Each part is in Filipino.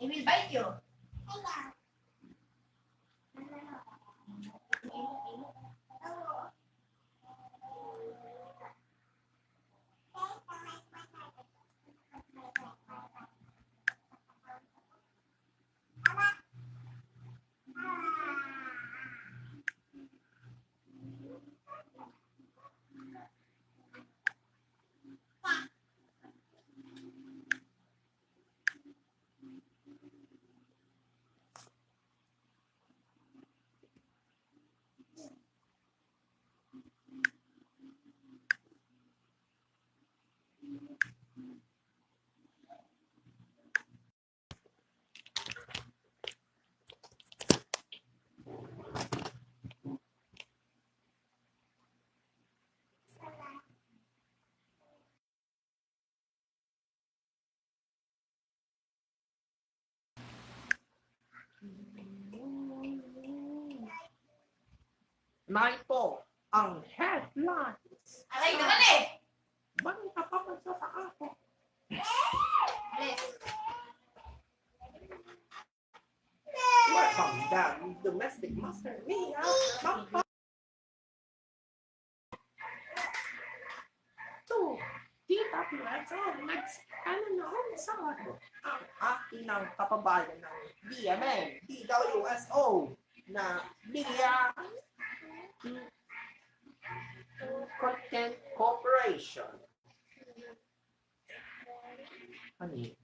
He will bite you. Narito ang headlines. Aray naman eh! Balita pa man sa ako. Bless. Welcome back, domestic master me. To DWSO, sa ang aking ng kapabayan ng DMN, DWSO na Media Content Corporation. Ano yun?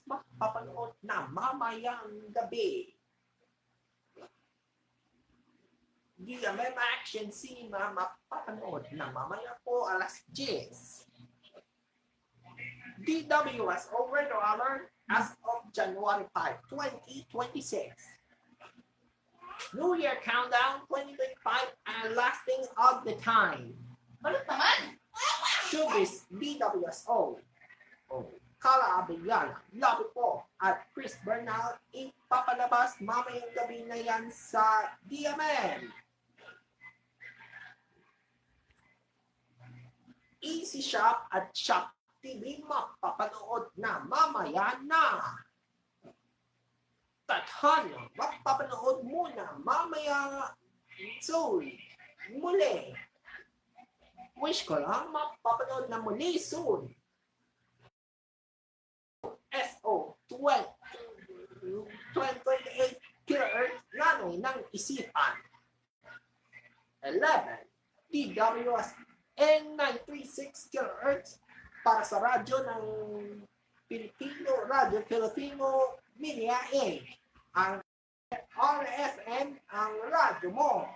Mapapanood na mamayang gabi. DMM Action Cinema mapapanood na mamaya po alas 10. DWSO Radio Alert as of January 5, 2026. New Year Countdown 2025 and lasting of the time. Balot naman! Showbiz DWSO. Kala Abellana, Lobby po at Chris Bernal ipapalabas mamayang gabi na yan sa DMN. Easy Shop at Shop TV mapapanood na mamaya na. Tadhana, mapapanood muna mamaya soon. Muli. Wish ko lang mapapanood na muli soon. SO 28 kHz Nanoy ng Isipan. 11 TWS N936 kHz para sa radyo ng Radyo Filipino Media A. Ang RFM ang radyo mo.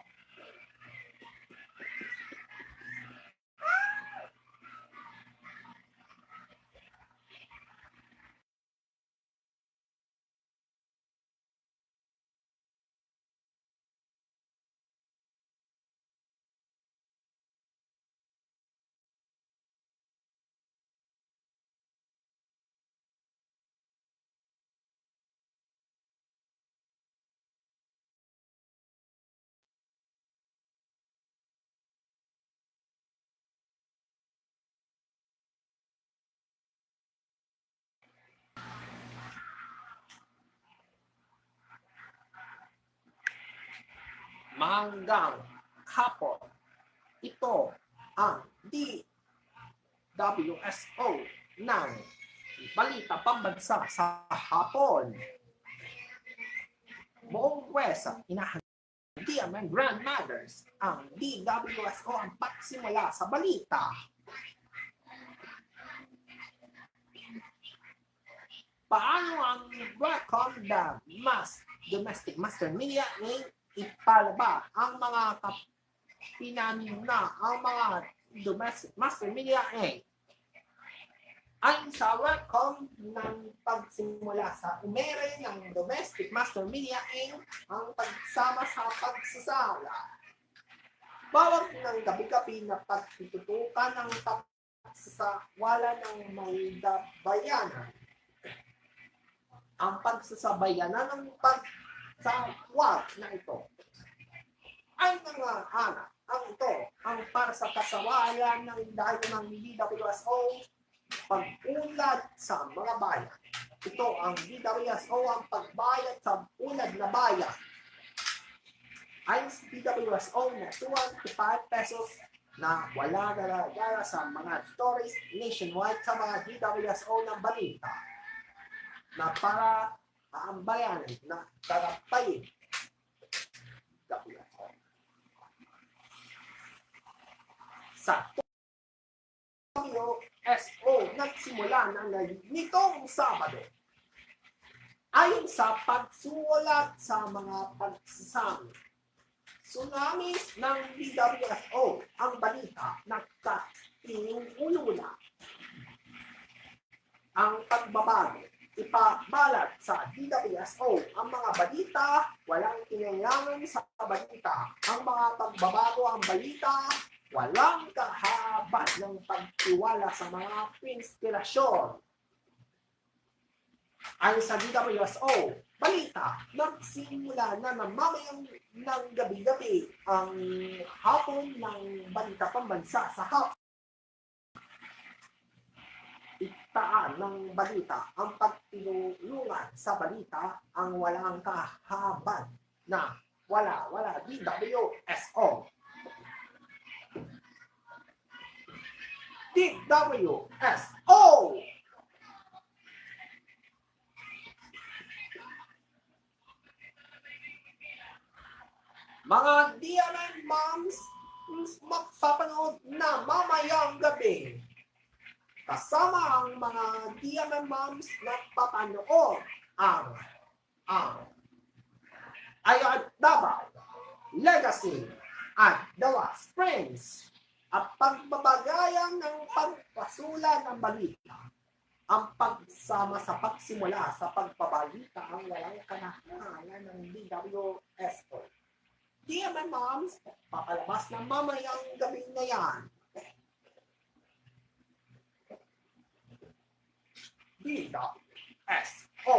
Hanggang hapon. Ito ang DWSO ng Balita Pambansa sa hapon. Buong pwesa, inahandang DMN Grandmothers ang DWSO ang pagsimula sa balita. Paano ang Welcome the Domestic Master Media Inc. ipalaba ang mga kapinanin na ang mga Domestic Master Media Inc. Ayon sa welcome ng pagsimula sa umere ng Domestic Master Media Inc. ang pagsama sa pagsasala. Bawat ng gabi-gabi na pagtututukan ng pagsasawala ng may bayanan. Ang pagsasabayanan ng pagsawag na ito ay mga anak, ang ito ang para sa kasawayan ng dahil ng DWSO pag-unlad sa mga bayan. Ito ang DWSO ang pagbayad sa unlad na bayan. Ayon sa DWSO na 205 pesos na wala nalagala sa mga stories nationwide sa mga DWSO ng balita na para ang bayanan na tarapayin. Sa WSO nagsimula na nitong Sabado. Ayon sa pagsulat sa mga pagsasami, tsunamis ng DWSO ang balita nagkatinulula. Ang pagbabago, ipabalat sa DWSO ang mga balita, walang kinailangan sa balita. Ang mga pagbabago ang balita, walang kahabat ng pagtiwala sa mga inspirasyon. Ayon sa DWSO, balita, nagsimula na mamayang ng gabi-gabi ang hapon ng balita pambansa sa hapon. Itaan ng balita ang pagtinulungan sa balita ang walang kahabat na wala DWSO. DWSO! Mga DMN moms magpapanood na mamayang gabi. Kasama ang mga DMN moms nagpapanood ang Ayat Davao, Legacy, at Dawa Springs. At pagbabagayan ng pagpasula ng balita, ang pagsama sa pagsimula sa pagbabalita ang walang kanahanan ng DWSO. DMN moms, papalabas na mamayang gabi na yan. DWSO.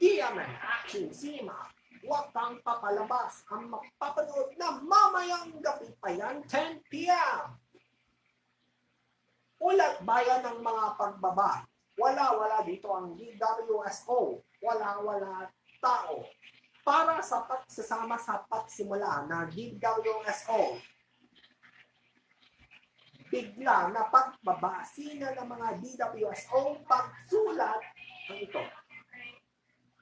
DMN Action Cinema. Huwag kang papalabas ang magpapanood na mamayang gabi pa yan, 10 p.m. Ulat bayan ng mga pagbaba. Wala dito ang DWSO. Wala tao. Para sa pagsasama sa pagsimula ng DWSO. Bigla na pagbabasi na ng mga DWSO pagsulat ng ito.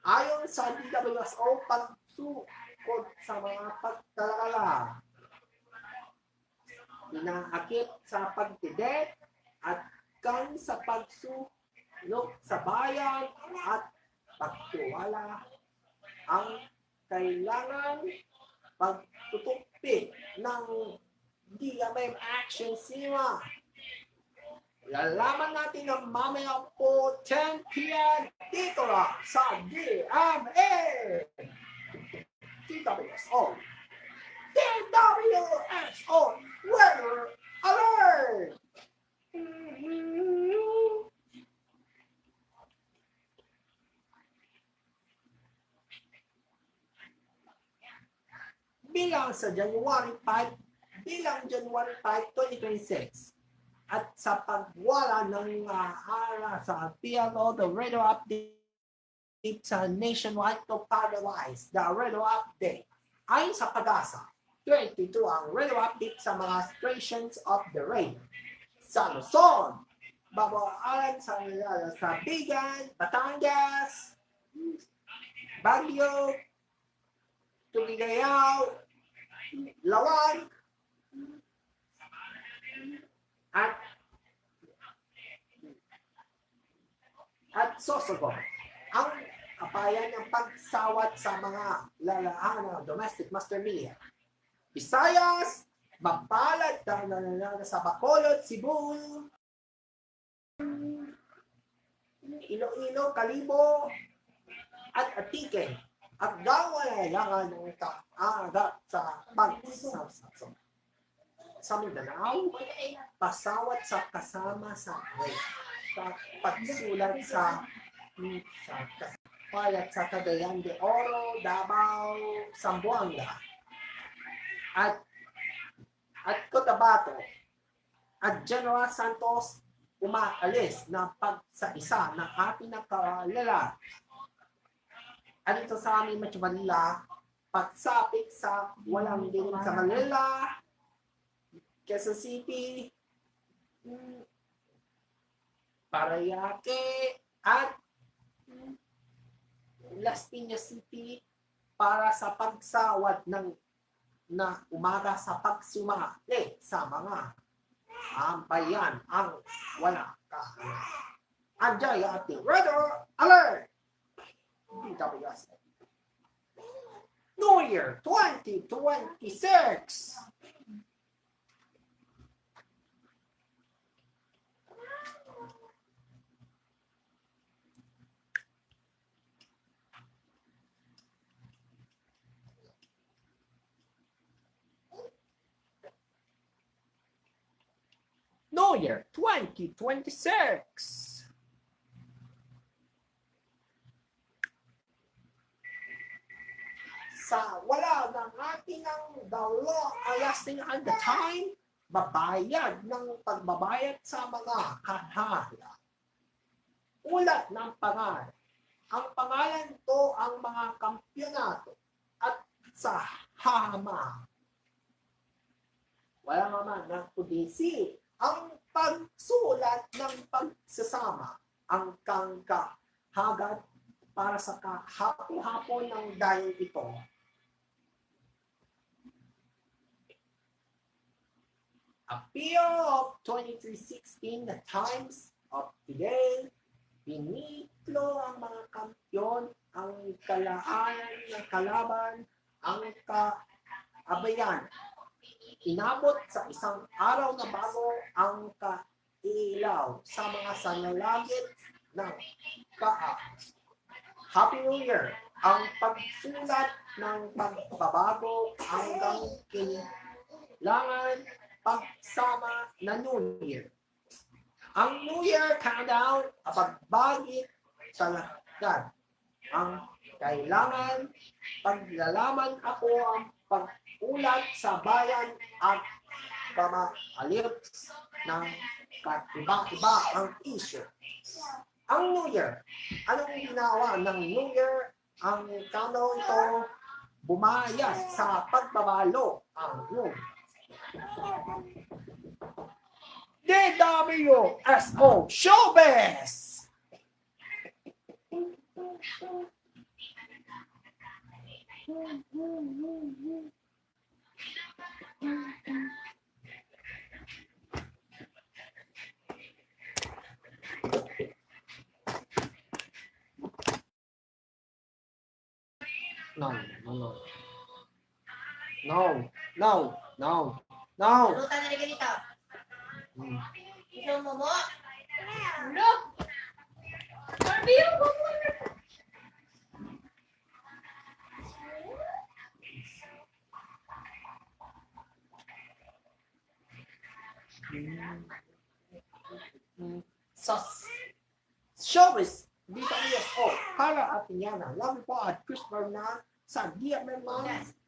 Ayon sa DWSO, pagsukod sa mga pagtalakala, inaakit sa pagtidet at kang sa pagsulok sa bayan at pagtiwala ang kailangan pagtutupik ng DMN Action Cinema. Lalaman natin ng mamaya po 10 p.m. dito lang sa DMA. DWSO. DWSO. Weather Alert. Bilang January 5, 2026. At sa pagwala ng sa PLO, the radio update sa nationwide to paralyze the radio update. Ayon sa Pag-asa, 22 ang radio update sa mga stations of the radio. Sa Luzon, Babaoan, sa Bigan, Batangas, Baguio, Tugigaraw, Lawan, at Sorsogon. Ang kapayan ng pagsawat sa mga lalahan ng domestic master media. Visayas, Mapalad, sa Bacolod, Cebu, Iloilo, Calibo, at Antique. At gawalangan ng kaagat sa pagsawat. Sa Mindanao, pasawat sa kasama sa pagsulat sa Payat sa Cagayan de Oro, Davao, Zamboanga, at Cotabato, at General Santos umaalis na pagsa-isa ng ating nakalala. At ito sa aming Metro Manila, pagsapit sa walang dilim sa Manila, Quezon City, Paranaque, at Las Piñas City para sa pagsawad na umaga sa pagsumali sa mga bayan ang wala ka. Andiyan yung ating Weather Alert! DWS. New Year 2026! New Year 2026! Sa wala ng ating ang the law lasting at the time, babayad ng pagbabayad sa mga kahala. Ulat ng pangalan. Ang pangalan to ang mga kampyonato at sa hama. Wala naman ng kudisi. Ang pagsulat ng pagsasama, ang kangkahagad para sa kahapon-hapon ng dahil ito. Appeal of 2316, the times of today, piniklo ang mga kampyon, ang kalaanan ng kalaban, ang kaabayan. Inabot sa isang araw na bago ang kailaw sa mga sanalagit ng kaa. Happy New Year! Ang pagsulat ng pagbabago hanggang kailangan pagsama na New Year. Ang New Year countdown, pagbagit talagad. Ang kailangan paglalaman ako ang pag-ulat sa bayan at pamaalip ng iba-iba ang issue. Ang New Year, anong ginawa ng New Year? Ang countdown ito bumayad sa pagbabalo ang New DWSO Showbiz! No. Lutan na ganito. Gusto mo mo? Ano? Sabihin mo mo. Sa showbiz, DWSO, para at Yana, love po at Christopher na sa DMM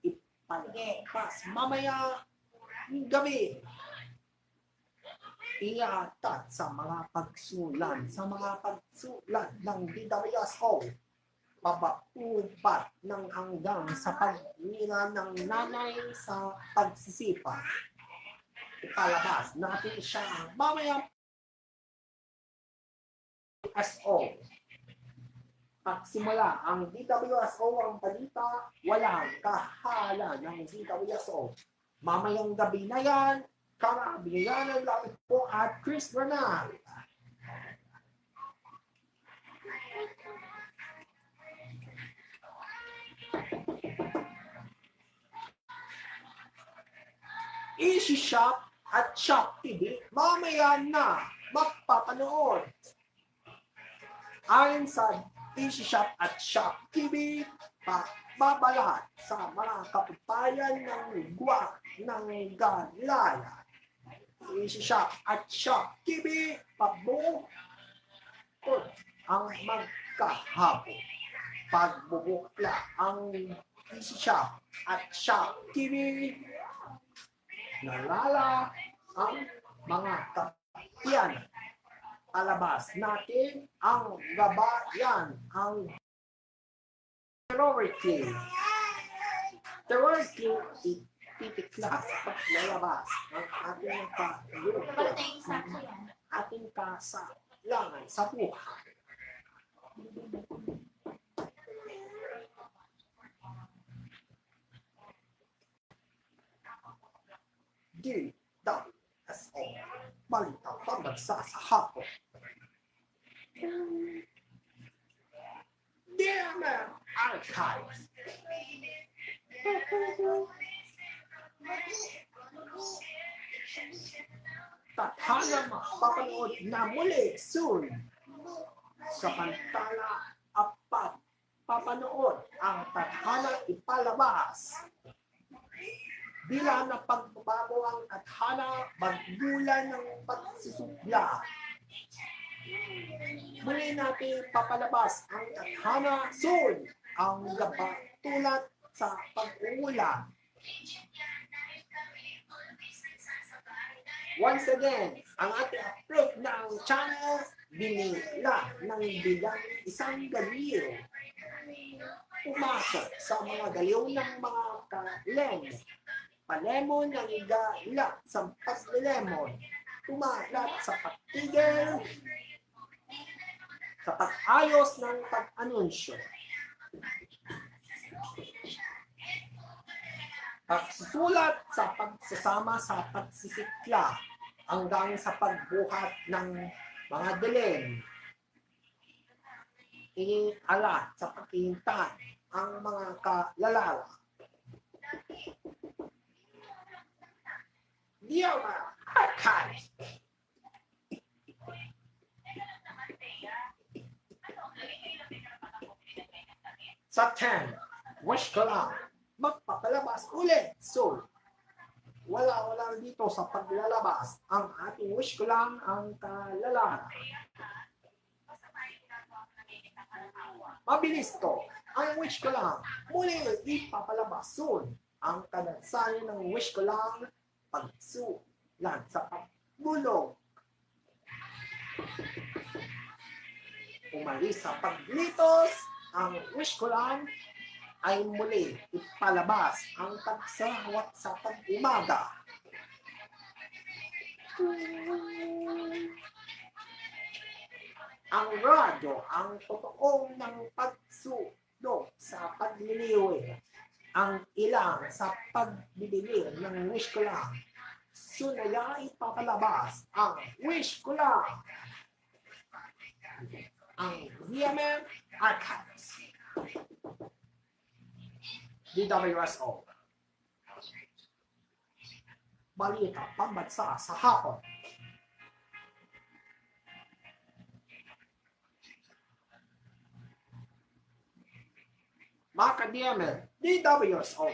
ipalagpas mamaya gabi. Iatat sa mga pagsulan ng DWSO, pabakubat ng hanggang sa pagmila ng nanay sa pagsisipa. Ipalabas natin siya mamaya SO. Pagsimula ang DWSO ang balita, walang kahala ng DWSO. Mamayang gabi na yan, Karabiganan lang po at Chris Bernal. Easy Shop at Shop TV, mamaya na magpapanood. Ayon sa Easy Shop at Shop TV, babalat sa mga kaputayan ng Guwak ng Galaya. Easy Shop at Shop TV, pabuo ang magkahapon. pagbubukla ang Shop at Shop TV. Nalala ang mga kapatyan. Palabas natin ang gabayan, ang priority. Priority, ititikla sa paglalabas ang ating pagluto, ating kasalangan sa buhay. DWSO, balita pambansa sa hapon. DMM Archives. Tadhana mapapanood na muli soon. Samantala, apat papanood ang tadhana ipalabas. Bila na pagbabago ang tadhana, magbulan ng pagsusubla. Muli natin papalabas ang tadhana soon, ang tulad sa pag-uulan. Once again, ang ating upload ng channel, binila ng bilang 1 galiw. Pumasok sa mga galiw ng mga kalem. Palemon ng igala sa paglemon. Tumalat sa pagtigil, sa pag-ayos ng pag-anunsyo. Pagsusulat sa pagsasama sa pagsisikla hanggang sa pagbuhat ng mga dilim. Inialat sa pagkihintay ang mga kalalala. DMM Archives. Sa 10, wish ko lang magpapalabas ulit. So, wala dito sa paglalabas. Ang ating wish ko lang ang kalalala. Mabilis to. Ang wish ko lang, muli ipapalabas soon. Ang kadansayan ng wish ko lang, pagsulan sa pagbulog. Umalis sa paglitos, ang wish ko lang ay muli ipalabas ang pagsawat sa pag-umaga. Ang radyo, ang totoong ng pagsudo sa pagliliwi. Ang ilang sa pagbibilir ng wish ko lang. Sunaya ipapalabas ang wish ko lang. Ang DMM Archives. DWSO. Balita pambansa sa hapon. Mga ka-DMM, DWSO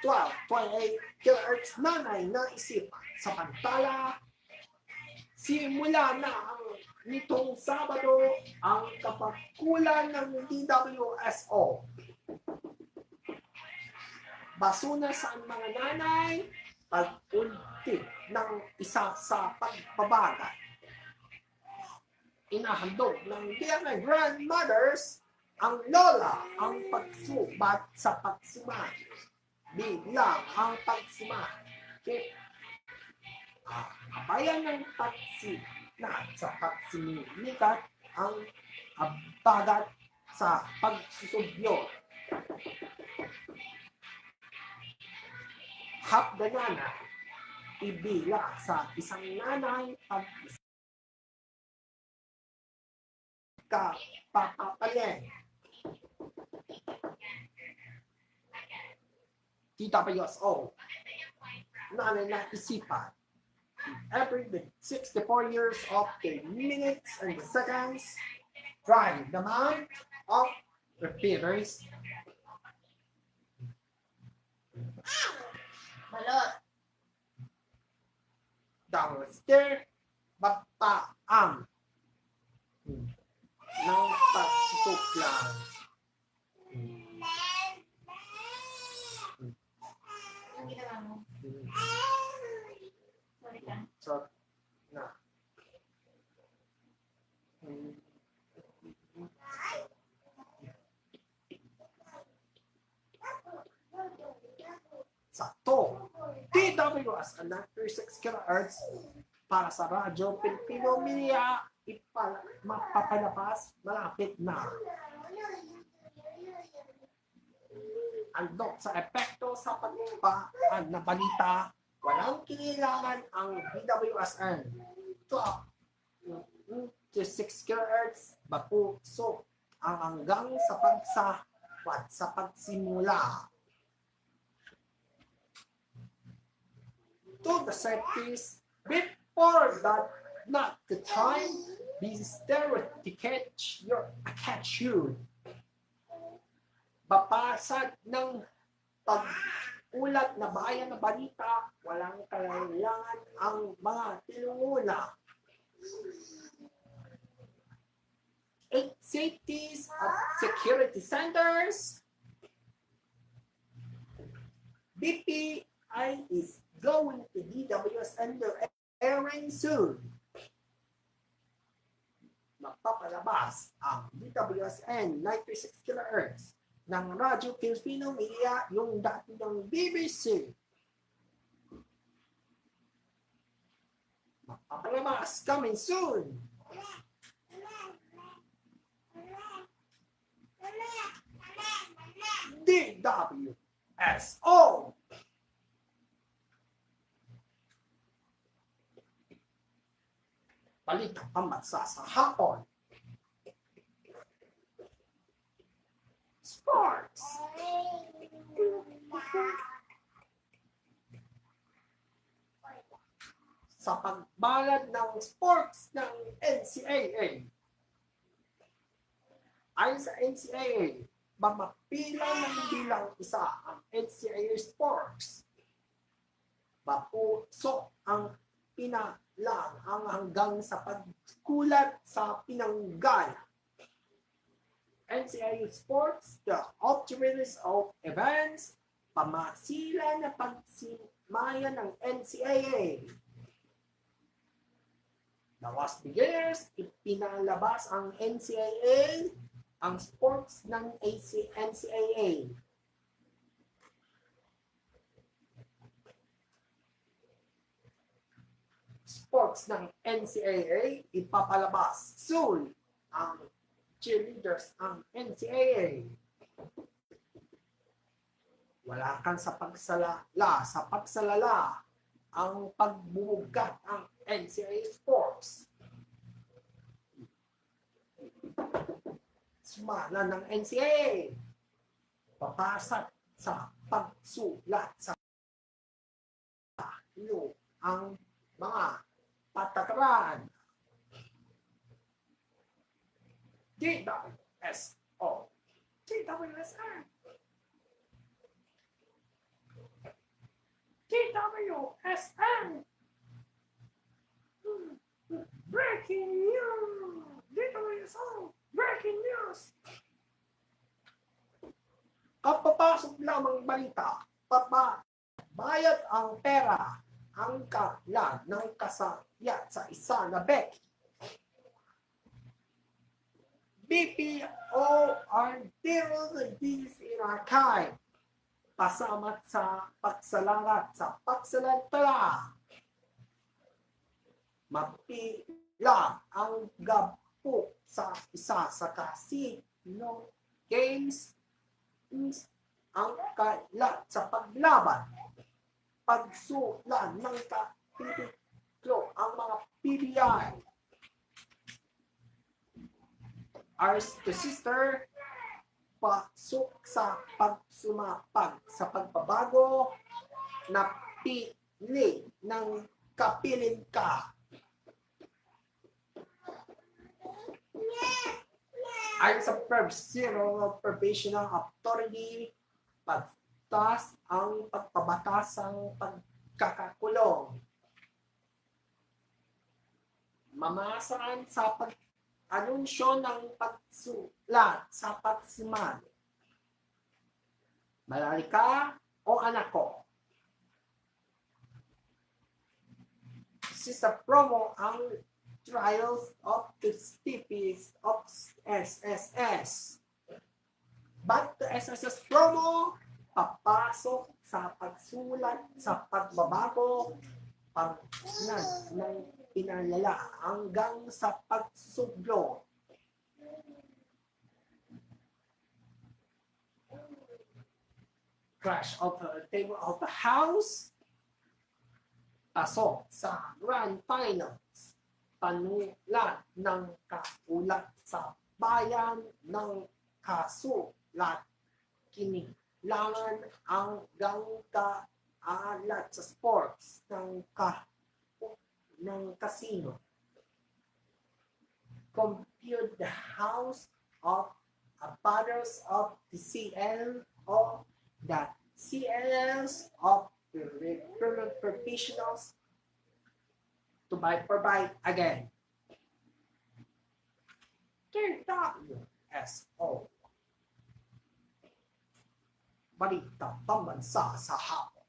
1228 kHz nanay na isipan. Sa pantala, simula na ang nitong Sabado ang kapagkulan ng DWSO. Basuna sa mga nanay, pag-unti ng isa sa pagbabagat. Inahandog ng DMM grandmothers ang lola, ang pagsubat sa pagsumat. Biglang ang pagsumat. Abayan ng pagsinat sa pagsimilikat ang abagat sa pagsusubyo. Hapdanana, ibila sa isang nanay pag kapapapaleng. DWSO, nanay na isipan. Every 64 years of the minutes and the seconds, drive the amount of repeaters. Balot. Downstairs, bapaam ng pagsusuklang. DWS at 96 kHz para sa Radyo Pilipino Media mapapalabas malapit na. Andok sa epekto sa pagpapaan na balita, walang kailangan ang DWSN. Ito to 6 kHz bapuso ang hanggang sa pagsawat sa pagsimula. To the settings before that not the time be stereo to catch you. Bapasad ng pag-ulat na bayan na balita, walang kailangan ang mga tinunguna. 8 cities of security centers. BPI is going to DWS under airing soon. Magpapalabas ang DWSN 96 kHz ng Radyo Filipino Media, yung dati ng BBC. Magpapalabas coming soon. DWSO. Balitang pambansa sa hapon. Sports. Sa pagbalad ng sports ng NCAA. Ayon sa NCAA, mamapilang ng bilang isa ang NCAA sports. Bapuso ang pinalang ang hanggang sa pagkulat sa pinanggal. NCAA sports, the activities of events, pamasila na pagsimaya ng NCAA. The last years, ipinalabas ang NCAA, ang sports ng NCAA. Sports ng NCAA, ipapalabas soon ang cheerleaders ang NCAA. Wala kang sa pagsalala ang pagbubugat ang NCAA sports. Sumala ng NCAA. Papasat sa pagsulat sa ang mga patakaran. DWSO. DWSN. DWSN. Breaking news. DWSO. Breaking news. Kapapasok lamang balita, bayad ang pera ang kalan ng kasayat sa isa na Becky. BPO are still the deeds in archive. Pasamat sa pagsalangat sa pagsalantala. Mapila ang gapo sa isa sa casino games ang kalat sa paglaban. Pagsulan ng kapitlo ang mga PBI. Ours to sister, pasok sa pagsumapag sa pagbabago na pili ng kapilin ka. Ayon sa Zero Provisional Authority, pagtas ang pagpabatas ang pagkakakulong. Mamasaan sa anunsyo ng pagsulat sa pagsiman. Malali ka o anak ko? This is a promo ang trials of the STPs of SSS. But the SSS promo, papasok sa pagsulat sa pagbabago ng pinalala hanggang sa pagsublo. Crash of the table of the house. Pasok sa Grand Finals. Panulat ng kaulat sa bayan ng kasulat. Kinilangan hanggang kaalat sa sports ng casino. Compute the house of batters of the CL of the CLs of the professionals to provide again. WSO. Balita pambansa sa hapon.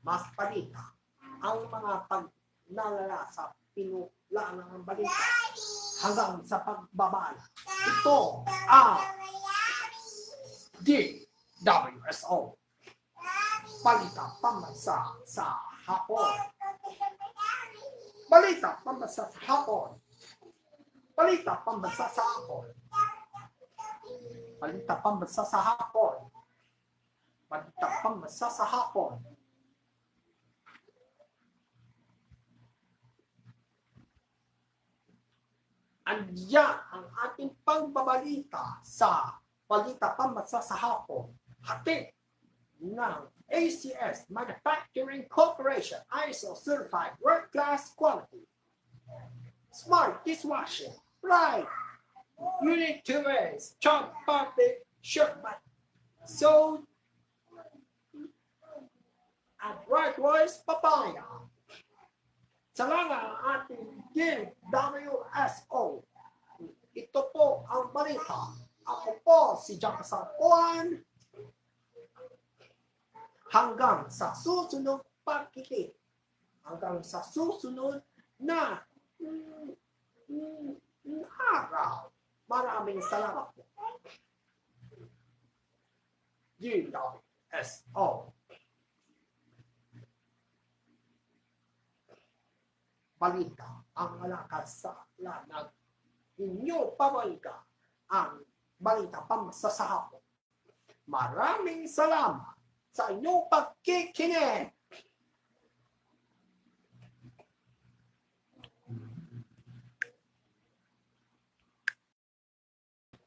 Mas balita ang mga pagnalala sa pinula ng balita hanggang sa pagbabala. Ito ang DWSO. Balita pambansa sa hapon. Balita pambansa sa hapon. Balita pambansa sa hapon. Balita pambansa sa hapon. Balita pambansa sa hapon. Andiyan ang ating pagbabalita sa Balita Pambansa sa hapon. Hatid ng ACS Manufacturing Corporation ISO Certified World Class Quality. Smart dishwashing, right? Unit 2S, chop public, shipment. So, at Right Voice Papaya. Salamat ang ating DWSO. Ito po ang balita. Ako po si Jack Sarpuan. Hanggang sa susunod pagkikita. Hanggang sa susunod na araw. Maraming salamat po. DWSO. Balita ang malakas sa lanag. Inyo pabalita ang balita pambansa sa hapon. Maraming salamat sa inyong pagkikinig.